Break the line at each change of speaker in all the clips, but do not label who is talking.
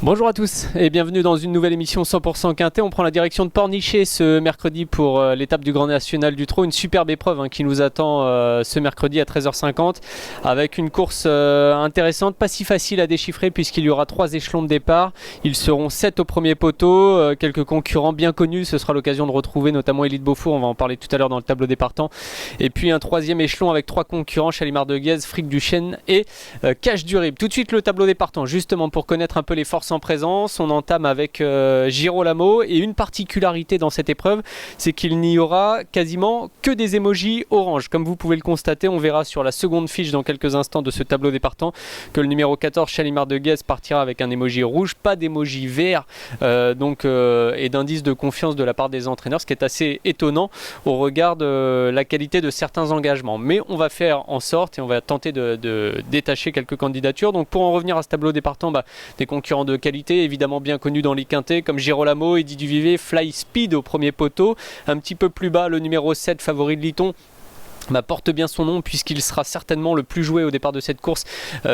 Bonjour à tous et bienvenue dans une nouvelle émission 100% Quintet. On prend la direction de Pornichet ce mercredi pour l'étape du Grand National du Trot. Une superbe épreuve qui nous attend ce mercredi à 13h50 avec une course intéressante, pas si facile à déchiffrer puisqu'il y aura 3 échelons de départ. Ils seront 7 au premier poteau, quelques concurrents bien connus. Ce sera l'occasion de retrouver notamment Élite Beaufour, on va en parler tout à l'heure dans le tableau des partants. Et puis un 3e échelon avec 3 concurrents, Chalimard de Guèze, Fric du Chêne et Cache du Rib. Tout de suite le tableau des partants, justement pour connaître un peu les forces en présence. On entame avec Girolamo et une particularité dans cette épreuve, c'est qu'il n'y aura quasiment que des émojis orange. Comme vous pouvez le constater, on verra sur la seconde fiche dans quelques instants de ce tableau des partants que le numéro 14 Chalimard de Guèze partira avec un émoji rouge, pas d'émoji vert et d'indice de confiance de la part des entraîneurs, ce qui est assez étonnant au regard de la qualité de certains engagements. Mais on va faire en sorte et on va tenter de détacher quelques candidatures. Donc pour en revenir à ce tableau des partants, des concurrents de qualité évidemment bien connus dans les quintés comme Girolamo, Eddy Duvivier, Fly Speed au premier poteau. Un petit peu plus bas le numéro 7 Favori de Liton porte bien son nom puisqu'il sera certainement le plus joué au départ de cette course,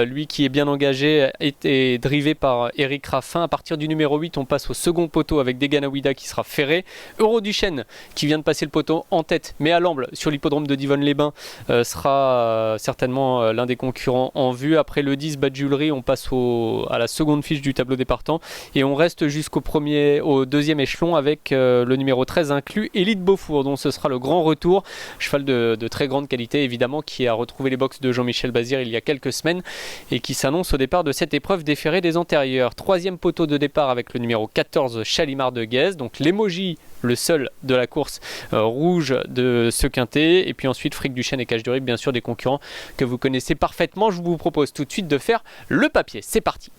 lui qui est bien engagé est drivé par Eric Raffin. À partir du numéro 8 on passe au second poteau avec Deganawida qui sera ferré, Euro du Chêne qui vient de passer le poteau en tête mais à l'amble sur l'hippodrome de Divonne-les-Bains sera certainement l'un des concurrents en vue. Après le 10 Badjulry on passe à la seconde fiche du tableau des partants et on reste au deuxième échelon avec le numéro 13 inclus Élite Beaufour, dont ce sera le grand retour, cheval de très grande qualité évidemment, qui a retrouvé les box de Jean-Michel Bazir il y a quelques semaines et qui s'annonce au départ de cette épreuve déférée des antérieurs. 3e poteau de départ avec le numéro 14 Chalimard de Guèze, donc l'émoji le seul de la course rouge de ce quintet, et puis ensuite Fric du Chêne et Cache du Rib, bien sûr des concurrents que vous connaissez parfaitement. Je vous propose tout de suite de faire le papier, c'est parti.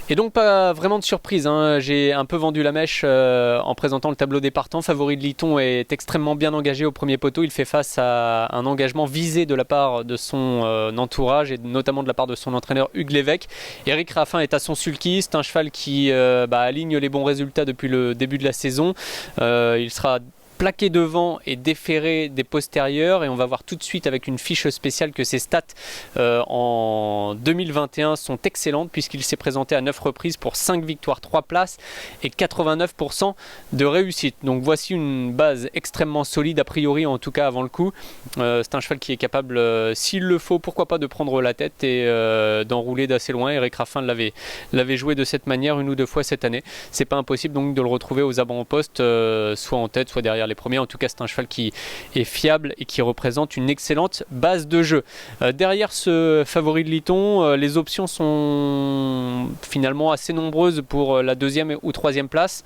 Et donc pas vraiment de surprise, j'ai un peu vendu la mèche en présentant le tableau des partants. Favori de Liton est extrêmement bien engagé au premier poteau, il fait face à un engagement visé de la part de son entourage et notamment de la part de son entraîneur Hugues Lévesque. Eric Raffin est à son sulky, c'est un cheval qui aligne les bons résultats depuis le début de la saison. Il sera plaqué devant et déféré des postérieurs, et on va voir tout de suite avec une fiche spéciale que ses stats en 2021 sont excellentes puisqu'il s'est présenté à 9 reprises pour 5 victoires, 3 places et 89% de réussite. Donc voici une base extrêmement solide a priori, en tout cas avant le coup. C'est un cheval qui est capable, s'il le faut, pourquoi pas de prendre la tête et d'enrouler d'assez loin. Eric Raffin l'avait joué de cette manière une ou deux fois cette année. C'est pas impossible donc de le retrouver aux avant-postes, soit en tête, soit derrière les premiers. En tout cas c'est un cheval qui est fiable et qui représente une excellente base de jeu. Derrière ce favori de Liton, les options sont finalement assez nombreuses pour la 2e ou 3e place.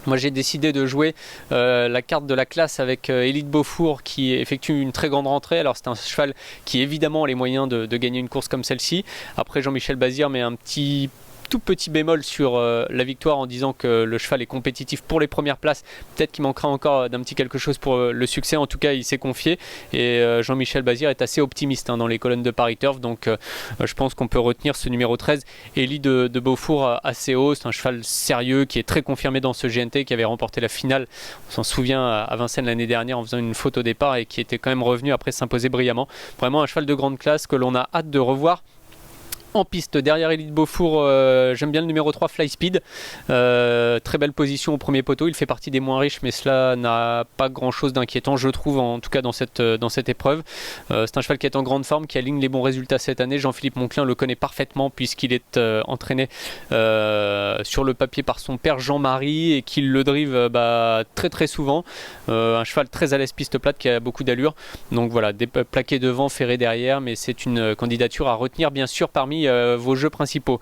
Moi j'ai décidé de jouer la carte de la classe avec Élite Beaufour qui effectue une très grande rentrée. Alors c'est un cheval qui évidemment a les moyens de gagner une course comme celle-ci. Après Jean-Michel Bazir met un tout petit bémol sur la victoire en disant que le cheval est compétitif pour les premières places. Peut-être qu'il manquera encore d'un petit quelque chose pour le succès. En tout cas il s'est confié et Jean-Michel Bazir est assez optimiste dans les colonnes de Paris Turf, donc je pense qu'on peut retenir ce numéro 13 Élie de Beaufour assez haut. C'est un cheval sérieux qui est très confirmé dans ce GNT, qui avait remporté la finale, on s'en souvient, à Vincennes l'année dernière en faisant une faute au départ et qui était quand même revenu après s'imposer brillamment. Vraiment un cheval de grande classe que l'on a hâte de revoir en piste. Derrière Élite Beaufour, j'aime bien le numéro 3 Fly Speed, très belle position au premier poteau. Il fait partie des moins riches mais cela n'a pas grand chose d'inquiétant je trouve, en tout cas dans cette épreuve. C'est un cheval qui est en grande forme, qui aligne les bons résultats cette année. Jean-Philippe Monclin le connaît parfaitement puisqu'il est entraîné sur le papier par son père Jean-Marie et qu'il le drive très très souvent. Un cheval très à l'aise piste plate qui a beaucoup d'allure, donc voilà, plaqué devant, ferré derrière, mais c'est une candidature à retenir bien sûr parmi vos jeux principaux.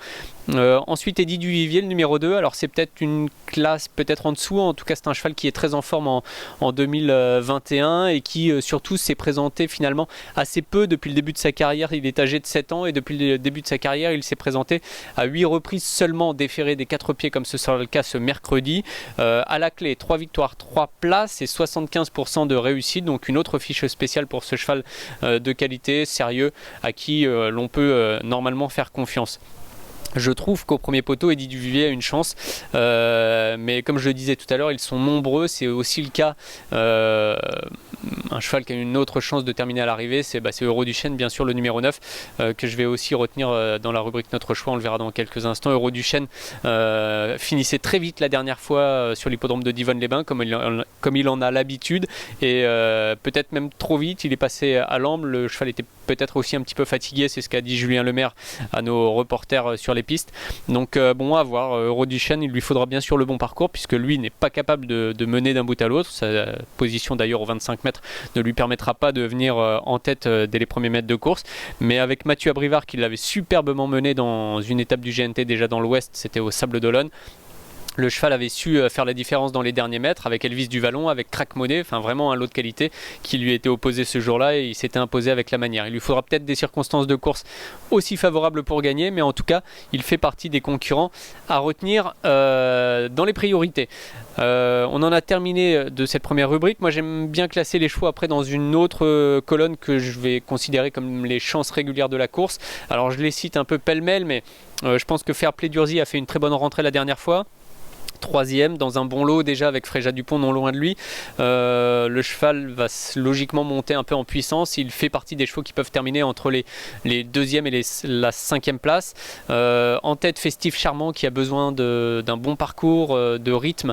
Ensuite Eddy Duvivier le numéro 2, alors c'est peut-être une classe peut-être en dessous, en tout cas c'est un cheval qui est très en forme en 2021 et qui surtout s'est présenté finalement assez peu depuis le début de sa carrière. Il est âgé de 7 ans et depuis le début de sa carrière il s'est présenté à 8 reprises seulement, déféré des 4 pieds comme ce sera le cas ce mercredi. À la clé 3 victoires, 3 places et 75% de réussite, donc une autre fiche spéciale pour ce cheval de qualité, sérieux, à qui l'on peut normalement faire confiance. Je trouve qu'au premier poteau, Eddie Duvivier a une chance, mais comme je le disais tout à l'heure, ils sont nombreux. C'est aussi le cas. Un cheval qui a une autre chance de terminer à l'arrivée, c'est Euroduchesne, bien sûr, le numéro 9, que je vais aussi retenir dans la rubrique Notre Choix. On le verra dans quelques instants. Euroduchesne finissait très vite la dernière fois sur l'hippodrome de Divonne-les-Bains, comme il en a l'habitude, et peut-être même trop vite. Il est passé à l'amble. Le cheval était peut-être aussi un petit peu fatigué, c'est ce qu'a dit Julien Lemaire à nos reporters sur les pistes. Donc bon, à voir. Euroduchesne, il lui faudra bien sûr le bon parcours, puisque lui n'est pas capable de mener d'un bout à l'autre. Sa position d'ailleurs au 25 mètres ne lui permettra pas de venir en tête dès les premiers mètres de course. Mais avec Mathieu Abrivard, qui l'avait superbement mené dans une étape du GNT déjà dans l'Ouest, c'était au Sable d'Olonne. Le cheval avait su faire la différence dans les derniers mètres avec Elvis Duvallon, avec Crack Money, enfin vraiment un lot de qualité qui lui était opposé ce jour-là, et il s'était imposé avec la manière. Il lui faudra peut-être des circonstances de course aussi favorables pour gagner, mais en tout cas, il fait partie des concurrents à retenir dans les priorités. On en a terminé de cette première rubrique. Moi, j'aime bien classer les chevaux après dans une autre colonne que je vais considérer comme les chances régulières de la course. Alors, je les cite un peu pêle-mêle, mais je pense que Fairplay d'Urzy a fait une très bonne rentrée la dernière fois. 3e dans un bon lot déjà avec Fréja Dupont non loin de lui. Le cheval va logiquement monter un peu en puissance. Il fait partie des chevaux qui peuvent terminer entre les 2e et la 5e place. En tête, Festif Charmant, qui a besoin d'un bon parcours, de rythme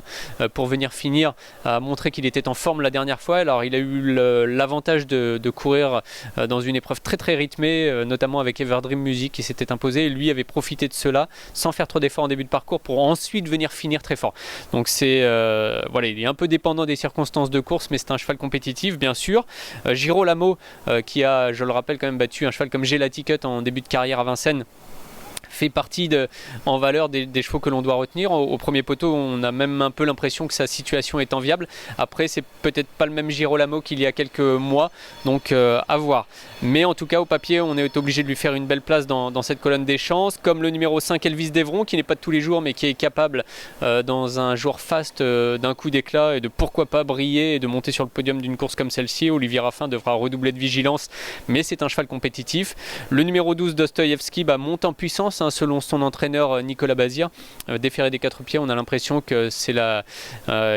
pour venir finir, a montré qu'il était en forme la dernière fois. Alors il a eu l'avantage de courir dans une épreuve très très rythmée, notamment avec Everdream Music qui s'était imposé, et lui avait profité de cela sans faire trop d'efforts en début de parcours pour ensuite venir finir très fort. Donc voilà, il est un peu dépendant des circonstances de course, mais c'est un cheval compétitif bien sûr. Girolamo qui a, je le rappelle, quand même battu un cheval comme Gelati Cut en début de carrière à Vincennes, fait partie en valeur des chevaux que l'on doit retenir. Au premier poteau, on a même un peu l'impression que sa situation est enviable. Après, c'est peut-être pas le même Girolamo qu'il y a quelques mois, donc à voir. Mais en tout cas, au papier, on est obligé de lui faire une belle place dans cette colonne des chances, comme le numéro 5 Elvis Devron, qui n'est pas de tous les jours, mais qui est capable dans un jour faste d'un coup d'éclat et de pourquoi pas briller et de monter sur le podium d'une course comme celle-ci. Olivier Raffin devra redoubler de vigilance, mais c'est un cheval compétitif. Le numéro 12 Dostoïevski monte en puissance, selon son entraîneur Nicolas Bazir. Déféré des 4 pieds, on a l'impression que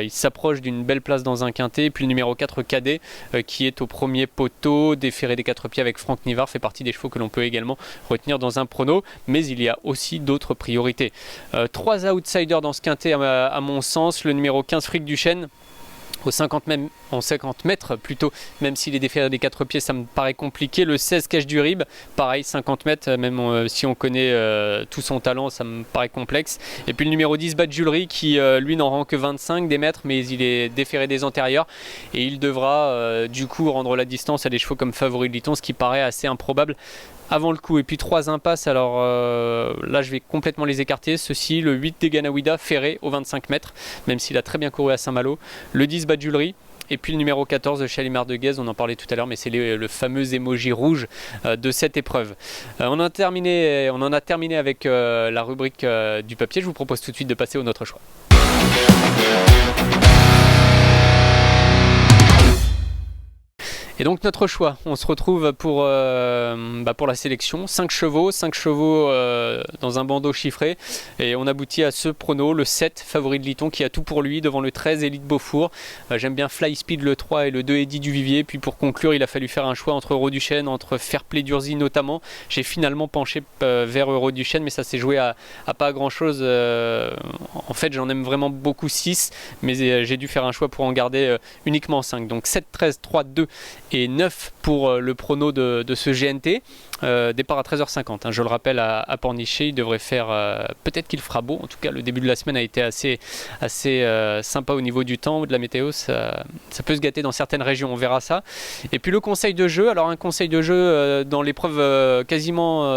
il s'approche d'une belle place dans un quintet. Et puis le numéro 4 Cadet qui est au premier poteau, déféré des 4 pieds avec Franck Nivard, fait partie des chevaux que l'on peut également retenir dans un prono, mais il y a aussi d'autres priorités. 3 outsiders dans ce quintet à mon sens. Le numéro 15 Fric Duchesne, en 50 mètres plutôt, même s'il est déféré des 4 pieds, ça me paraît compliqué. Le 16 Cache du Rib, pareil 50 mètres, même si on connaît tout son talent, ça me paraît complexe. Et puis le numéro 10 Badjulri qui lui n'en rend que 25 des mètres, mais il est déféré des antérieurs et il devra du coup rendre la distance à des chevaux comme Favori de Liton, ce qui paraît assez improbable avant le coup. Et puis 3 impasses, alors là je vais complètement les écarter. Ceci, le 8 des Ganawida, ferré au 25 mètres, même s'il a très bien couru à Saint-Malo. Le 10 Badjulri. Et puis le numéro 14 de Chalimard de Guèze, on en parlait tout à l'heure, mais c'est le fameux emoji rouge de cette épreuve. On en a terminé avec la rubrique du papier. Je vous propose tout de suite de passer au Notre Choix. Et donc notre choix, on se retrouve pour la sélection, 5 chevaux dans un bandeau chiffré, et on aboutit à ce prono, le 7 Favori de Liton, qui a tout pour lui devant le 13 Élite Beaufour. J'aime bien Fly Speed le 3 et le 2 Eddie Duvivier. Puis pour conclure, il a fallu faire un choix entre Euroduchesne, entre Fairplay d'Urzy notamment. J'ai finalement penché vers Euroduchesne, mais ça s'est joué à pas grand chose. En fait, j'en aime vraiment beaucoup 6, mais j'ai dû faire un choix pour en garder uniquement 5. Donc 7, 13, 3, 2 et 9 pour le prono de ce GNT. Départ à 13h50, je le rappelle, à Pornichet. Il devrait faire, peut-être qu'il fera beau, en tout cas le début de la semaine a été assez sympa au niveau du temps, de la météo, ça peut se gâter dans certaines régions, on verra ça. Et puis le conseil de jeu, alors un conseil de jeu dans l'épreuve quasiment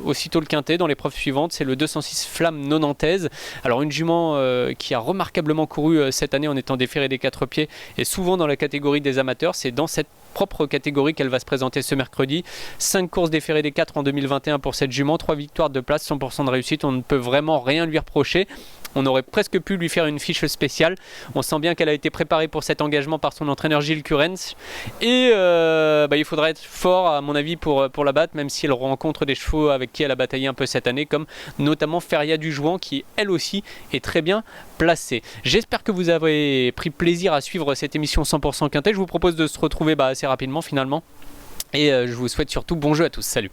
aussitôt le quintet, dans l'épreuve suivante, c'est le 206 Flamme Nonantaise. Alors une jument qui a remarquablement couru cette année en étant déférée des 4 pieds, et souvent dans la catégorie des amateurs. C'est dans cette propre catégorie qu'elle va se présenter ce mercredi. 5 courses déférées des 4 en 2021 pour cette jument, 3 victoires, de place, 100% de réussite. On ne peut vraiment rien lui reprocher. On aurait presque pu lui faire une fiche spéciale. On sent bien qu'elle a été préparée pour cet engagement par son entraîneur Gilles Curens. Et il faudra être fort à mon avis pour la battre, même si elle rencontre des chevaux avec qui elle a bataillé un peu cette année, comme notamment Feria du Jouan, qui elle aussi est très bien placée. J'espère que vous avez pris plaisir à suivre cette émission 100% Quintet. Je vous propose de se retrouver assez rapidement finalement. Et je vous souhaite surtout bon jeu à tous. Salut!